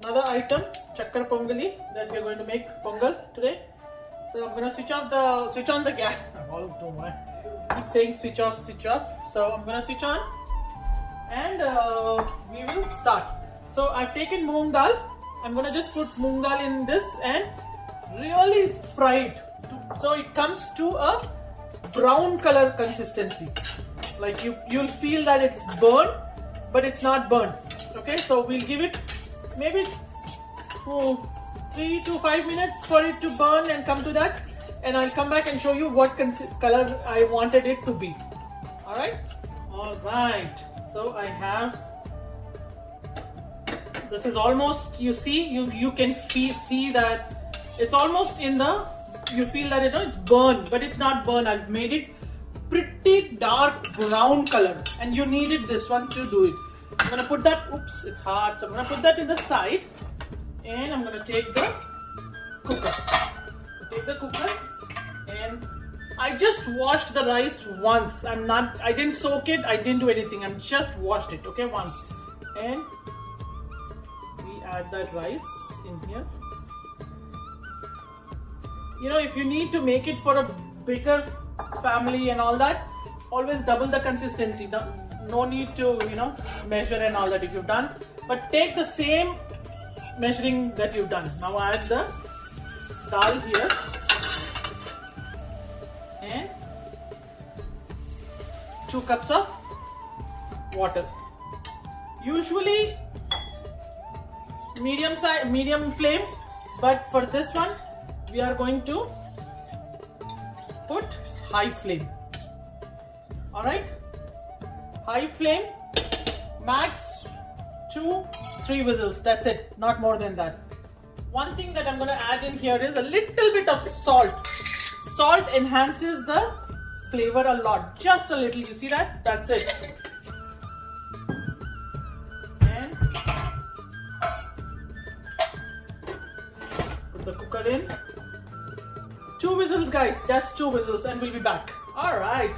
another item, chakkar pongali, that we are going to make pongal today. So I'm going to switch on the gas. I keep saying switch off. So I'm going to switch on and we will start. So I've taken moong dal. I'm going to just put moong dal in this and really fry it so it comes to a brown color consistency. Like you'll feel that it's burnt, but it's not burnt. Okay, so we'll give it maybe 3 to 5 minutes for it to burn and come to that, and I'll come back and show you what color I wanted it to be. Alright, so I have, this is almost, you see, you can see that it's almost in the, you feel that it's burned, but it's not burned. I've made it pretty dark brown color, and you needed this one to do it. I'm gonna put that, oops, it's hard, so I'm gonna put that in the side, and I'm gonna take the cooker. And I just washed the rice once. I didn't soak it, I didn't do anything, I just washed it, okay, once. And we add that rice in here. You know, if you need to make it for a bigger family and all that, always double the consistency. No need to, measure and all that if you've done. But take the same measuring that you've done. Now add the dal here. And 2 cups of water. Usually medium flame, but for this one we are going to put high flame. Alright, high flame, max 2-3 whistles, that's it, not more than that. One thing that I'm going to add in here is a little bit of salt. Salt enhances the flavor a lot, just a little, you see that? That's it. And put the cooker in. 2 whistles, guys, just 2 whistles, and we'll be back. Alright,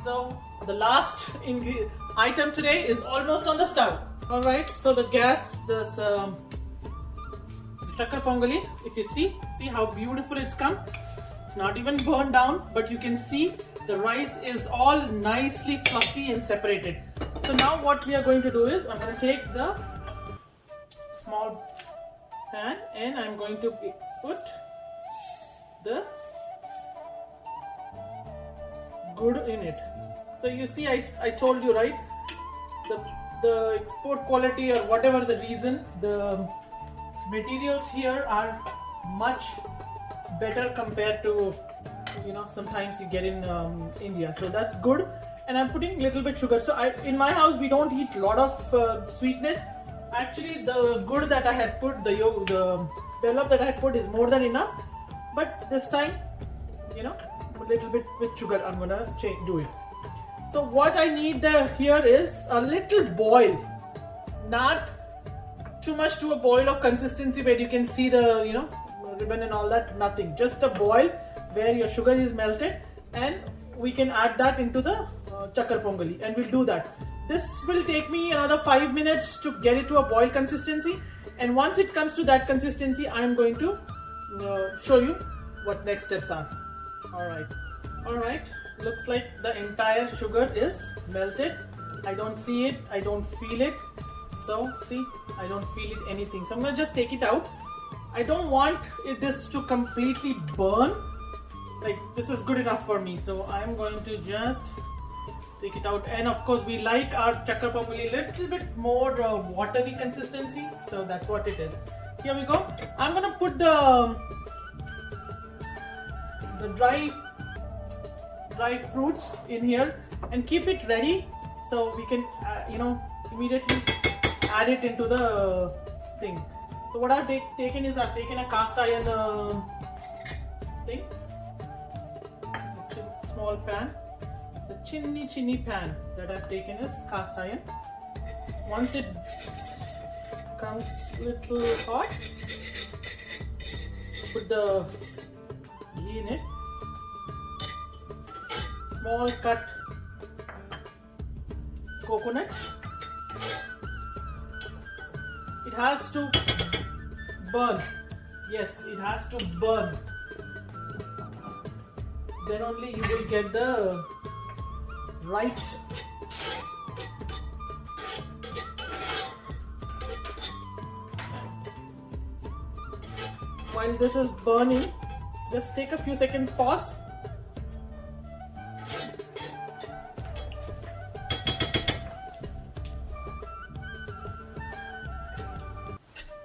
so the last item today is almost on the stove. Alright, so the gas, this chakkar pongali, if you see how beautiful it's come. It's not even burned down, but you can see the rice is all nicely fluffy and separated. So now what we are going to do is, I'm going to take the small pan and I'm going to put the good in it. So you see, I told you, right, the export quality or whatever the reason, the materials here are much better compared to sometimes you get in India, so that's good. And I'm putting little bit sugar. So in my house we don't eat lot of sweetness. Actually, the good that I had put, the bellup that I had put is more than enough. But this time, a little bit with sugar I'm gonna do it. So what I need here is a little boil, not too much to a boil of consistency where you can see the ribbon and all that, nothing. Just a boil where your sugar is melted, and we can add that into the chakkar pongali, and we'll do that. This will take me another 5 minutes to get it to a boil consistency, and once it comes to that consistency, I'm going to show you what next steps are. Alright, looks like the entire sugar is melted. I don't see it, I don't feel it. So see, I don't feel it anything. So I'm going to just take it out. I don't want this to completely burn. Like, this is good enough for me. So I'm going to just take it out. And of course we like our chakkar pongali a little bit more watery consistency. So that's what it is. Here we go. I'm going to put the dry fruits in here and keep it ready so we can immediately add it into the thing. So what I've taken is, I've taken a cast iron thing, small pan. The chinny pan that I've taken is cast iron. Once it comes little hot, put the ghee in it. Small cut coconut. It has to burn. Yes, it has to burn. Then only you will get the right while this is burning, just take a few seconds pause.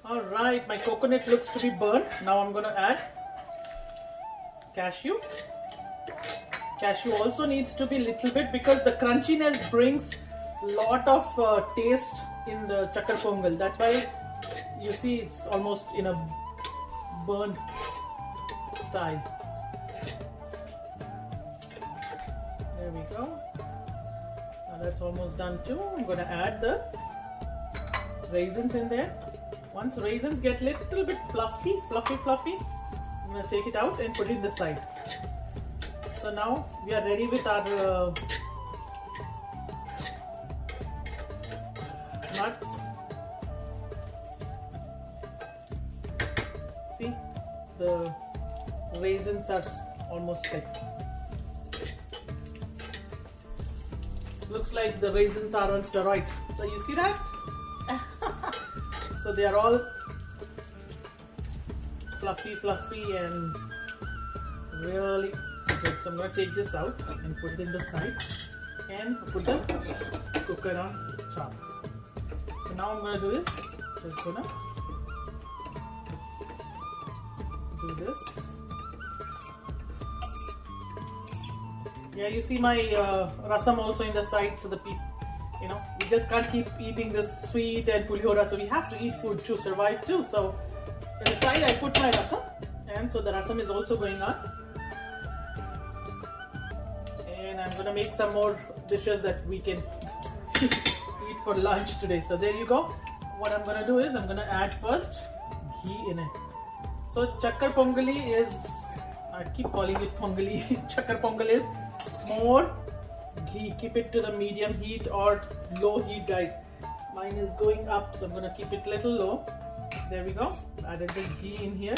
Alright, my coconut looks to be burnt. Now I'm gonna add cashew. Cashew also needs to be a little bit because the crunchiness brings lot of taste in the chakkar pongal. That's why you see it's almost in a burnt style. There we go. Now that's almost done too. I'm gonna add the raisins in there. Once raisins get little bit fluffy, I'm gonna take it out and put it in the side. So now we are ready with our nuts. See, the raisins are almost like, looks like the raisins are on steroids. So you see that? So they are all fluffy and really good. So I'm going to take this out and put it in the side and put the cooker on top. So now I'm going to do is just going to do this. Yeah, you see my rasam also in the side, so the people, you know, we just can't keep eating this sweet and pulihora, so we have to eat food to survive too. So in the side I put my rasam, and so the rasam is also going on. And I'm gonna make some more dishes that we can eat for lunch today. So there you go. What I'm gonna do is I'm gonna add first ghee in it. So chakkar pongali is, I keep calling it pongali. Chakkar pongal is more ghee. Keep it to the medium heat or low heat, guys. Mine is going up, so I'm gonna keep it little low. There we go. Added the ghee in here.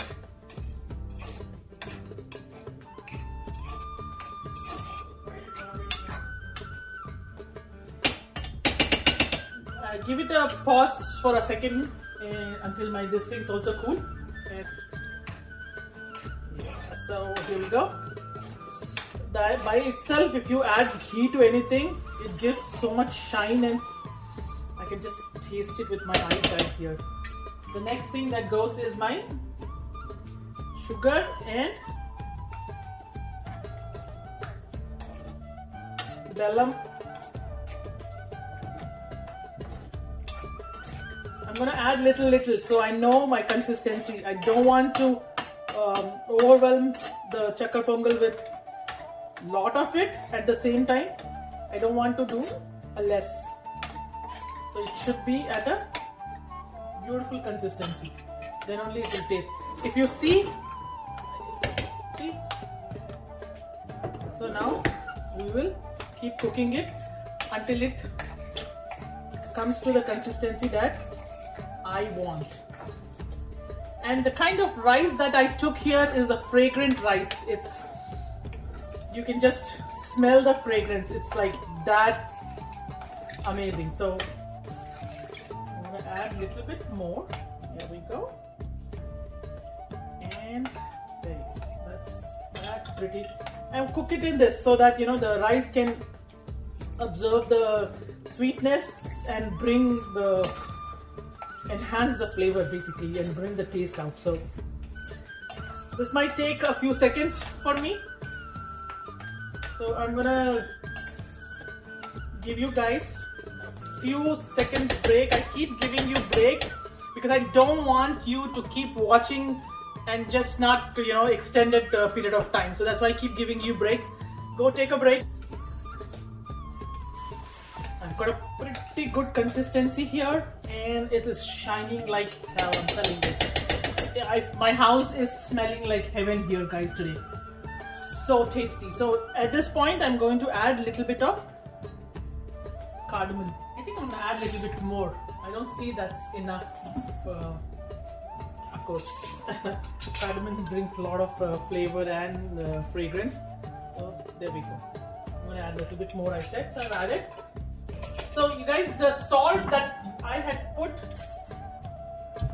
Give it a pause for a second until my this thing's also cool. And so here we go. That by itself, if you add ghee to anything, it gives so much shine, and I can just taste it with my eyes right here. The next thing that goes is my sugar and bellam. I'm gonna add little so I know my consistency. I don't want to overwhelm the chakkar pongal with lot of it at the same time. I don't want to do a less. So it should be at a beautiful consistency. Then only it will taste. If you see. So now we will keep cooking it until it comes to the consistency that I want. And the kind of rice that I took here is a fragrant rice. It's, you can just smell the fragrance. It's like that amazing. So I'm gonna add a little bit more. Here we go. And there you go. That's pretty. And cook it in this so that, you know, the rice can absorb the sweetness and bring the, enhance the flavor basically and bring the taste out. So this might take a few seconds for me. So I'm gonna give you guys a few seconds break. I keep giving you break because I don't want you to keep watching and just not, you know, extended period of time. So that's why I keep giving you breaks. Go take a break. I've got a pretty good consistency here and it is shining like hell, I'm telling you. My house is smelling like heaven here, guys, today. So tasty. So at this point I'm going to add a little bit of cardamom. I think I'm going to add a little bit more. I don't see that's enough. Of course, cardamom brings a lot of flavor and fragrance. So there we go. I'm gonna add a little bit more. I said, so I've added. So you guys, the salt that I had put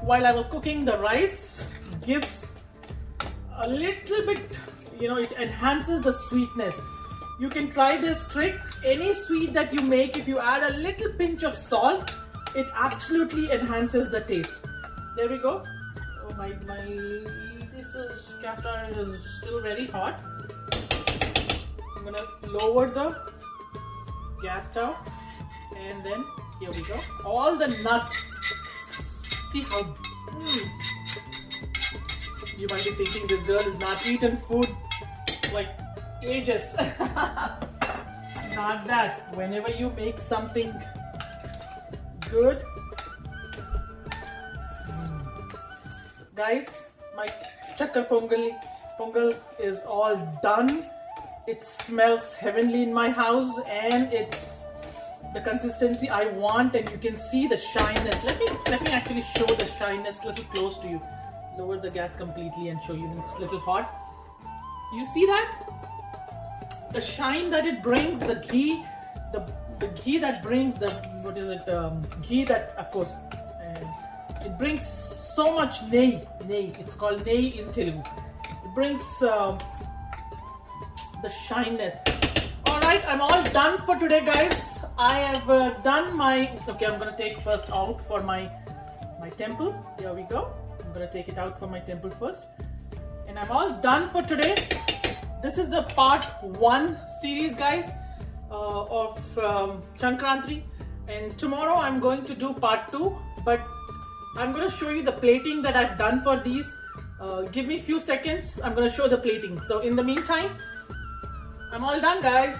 while I was cooking the rice gives a little bit, it enhances the sweetness. You can try this trick. Any sweet that you make, if you add a little pinch of salt, it absolutely enhances the taste. There we go. Oh this cast iron is still very hot. I'm gonna lower the gas stove, and then here we go. All the nuts. See how you might be thinking this girl is not eaten food like ages. Not that. Whenever you make something good, guys, my chakkar pongal is all done. It smells heavenly in my house, and it's the consistency I want, and you can see the shyness. Let me actually show the shyness a little close to you. Lower the gas completely and show you. It's a little hot. You see that? The shine that it brings, the ghee, the ghee that brings the, ghee that, of course, it brings so much nehi. It's called nehi in Telugu. It brings the shyness. Alright, I'm all done for today, guys. I have done my, okay, I'm going to take first out for my temple. Here we go. I'm going to take it out for my temple first. And I'm all done for today. This is the part 1 series, guys, of Sankrantri. And tomorrow I'm going to do part 2. But I'm going to show you the plating that I've done for these. Give me a few seconds. I'm going to show the plating. So in the meantime, I'm all done, guys.